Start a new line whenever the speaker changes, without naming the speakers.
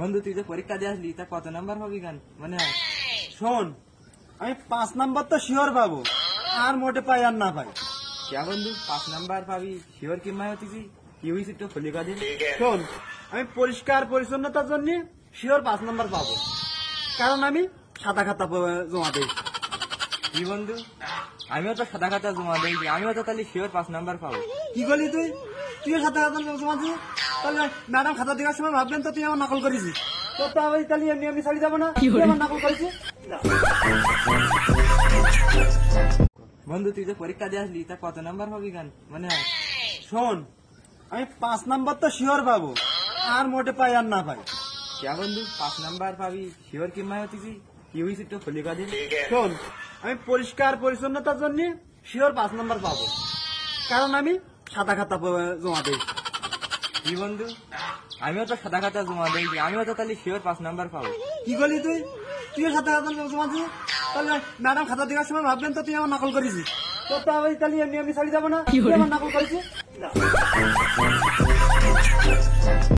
বন্ধু তুই যে পরীক্ষা দিয়ে আসলি তা কত নাম্বার পাবি গান মনে হয়?
শোন, আমি 5 নাম্বার তো শিওর পাবো, আর মোটে পাই আর না পাই।
কে বন্ধু 5 নাম্বার পাবি শিওর কি মায় হতিছি? কি হয়েছে একটু খুলি কাদিন।
শোন, আমি পরিষ্কার পরিচ্ছন্নতার জন্য শিওর 5 নাম্বার পাবো, কারণ আমি সাদা খাতা জমা দিই।
কি বন্ধু আমিও তো সাদা খাতা জমা দিই, আমিও তো তাহলে শিওর 5 নাম্বার পাবো।
কি করলি তুই? তুইও সাদা খাতা জমা দিস? তাহলে ম্যাডাম খাতা দেওয়ার সময় ভাববেন তো তুই আমার নকল করেছিস। তোর তো আমি তাহলে এমনি এমনি ছাড়ি যাবো না, তুই আমার নকল করেছিস।
বন্ধু তুই যে পরীক্ষা দিয়ে আসলি তা কত নাম্বার পাবি গান মনে হয়?
শোন, আমি 5 নাম্বার তো শিওর পাবো, আর মোটে পাই আর না পাই।
কে বন্ধু 5 নাম্বার পাবি শিওর কি মায় হতিছি? কি হয়েছে একটু খুলি কাদিন।
শোন, আমি পরিষ্কার পরিচ্ছন্নতার জন্য শিওর 5 নাম্বার পাবো, কারণ আমি সাদা খাতা জমা দিই।
কি বন্ধু আমিও তো সাদা খাতা জমা দিই, আমিও তো তাহলে শিওর 5 নাম্বার পাবো।
কি করলি তুই? তুইও সাদা খাতা জমা দিস? তাহলে ম্যাডাম খাতা দেওয়ার সময় ভাববেন তো তুই আমার নকল করেছিস। তোর তো আমি তাহলে এমনি এমনি ছাড়ি যাবো না, তুই আমার নকল করেছিস।